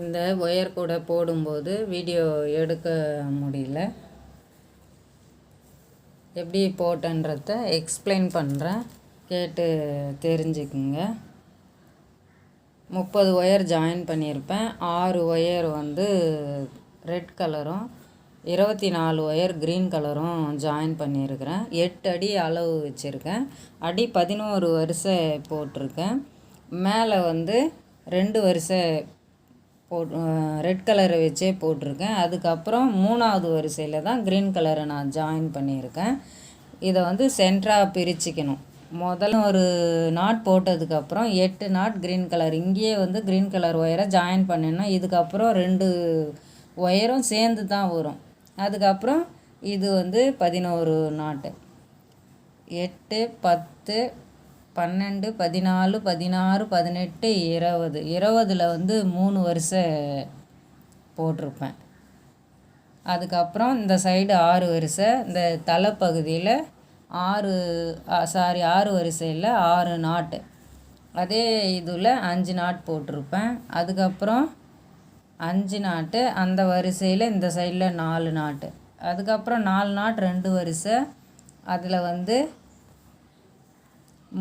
இந்த ஒயர் கூட போடும்போது வீடியோ எடுக்க முடியல. எப்படி போட்டேன்றத எக்ஸ்பிளைன் பண்ணுறேன், கேட்டு தெரிஞ்சுக்குங்க. 30 ஒயர் ஜாயின் பண்ணியிருப்பேன். 6 ஒயர் ரெட் கலரும் 24 ஒயர் க்ரீன் கலரும் ஜாயின் பண்ணியிருக்கிறேன். 8 அடி அளவு வச்சுருக்கேன். அடி 11 வரிசை போட்டிருக்கேன். மேலே 2 வரிசை ரெட் கலரை வச்சே போட்டிருக்கேன். அதுக்கப்புறம் 3வது வரிசையில் தான் க்ரீன் கலரை நான் ஜாயின் பண்ணியிருக்கேன். இதை சென்டராக பிரிச்சுக்கணும். முதல்ல ஒரு நாட் போட்டதுக்கப்புறம் 8 நாட் க்ரீன் கலர், இங்கேயே க்ரீன் கலர் ஒயரை ஜாயின் பண்ணிடணும். இதுக்கப்புறம் 2 ஒயரும் சேர்ந்து தான் வரும். அதுக்கப்புறம் இது 11 நாட்டு, 8, 10, 12, 14, 16, 18, 20. 20ல் 3 வரிசை போட்டிருப்பேன். அதுக்கப்புறம் இந்த சைடு 6 வரிசை, இந்த தலைப்பகுதியில் 6 வரிசையில் 6 நாட்டு, அதே இதில் 5 நாட் போட்டிருப்பேன். அதுக்கப்புறம் 5 நாட்டு, அந்த வரிசையில் இந்த சைடில் 4 நாட்டு. அதுக்கப்புறம் 4 நாட் 2 வரிசை, அதில்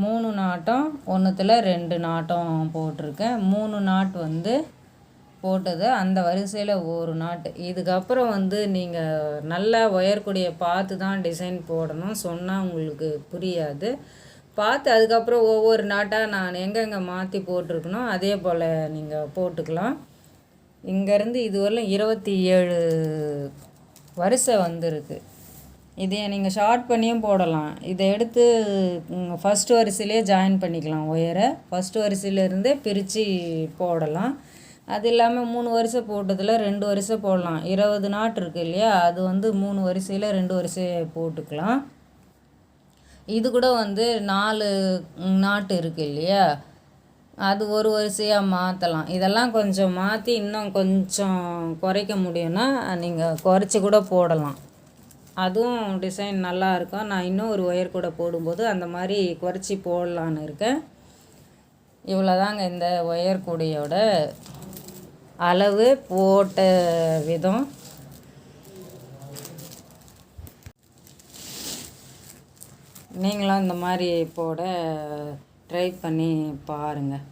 3 நாட்டம், ஒன்றுத்தில் 2 நாட்டம் போட்டிருக்கேன். 3 நாட் போட்டது அந்த வரிசையில் ஒரு நாட்டு. இதுக்கப்புறம் நீங்கள் நல்லா ஒயர்கூடிய பார்த்து தான் டிசைன் போடணும். சொன்னால் உங்களுக்கு புரியாது. பார்த்து அதுக்கப்புறம் ஒவ்வொரு நாட்டாக நான் எங்கெங்கே மாற்றி போட்டிருக்கணும் அதே போல் நீங்கள் போட்டுக்கலாம். இங்கேருந்து இதுவரையிலும் 27 வரிசை வந்திருக்கு. இதை நீங்கள் ஷார்ட் பண்ணியும் போடலாம். இதை எடுத்து ஃபஸ்ட்டு வரிசையிலே ஜாயின் பண்ணிக்கலாம். ஒயரை ஃபஸ்ட்டு வரிசையிலேருந்தே பிரித்து போடலாம். அது இல்லாமல் 3 வரிசை போட்டதில் 2 வரிசை போடலாம். 20 நாட் இருக்குது இல்லையா, அது 3 வரிசையில் 2 வரிசை போட்டுக்கலாம். இது கூட 4 நாட்டு இருக்குது இல்லையா, அது ஒரு வரிசையாக மாற்றலாம். இதெல்லாம் கொஞ்சம் மாற்றி இன்னும் கொஞ்சம் குறைக்க முடியும்னா நீங்கள் குறைச்சி கூட போடலாம். அதுவும் டிசைன் நல்லா இருக்கும். நான் இன்னும் ஒரு ஒயர் கூட போடும்போது அந்த மாதிரி குறைச்சி போடலான்னு இருக்கேன். இவ்வளோதாங்க இந்த ஒயர் கூடையோட அளவு, போட்ட விதம். நீங்களும் இந்த மாதிரி போட ட்ரை பண்ணி பாருங்கள்.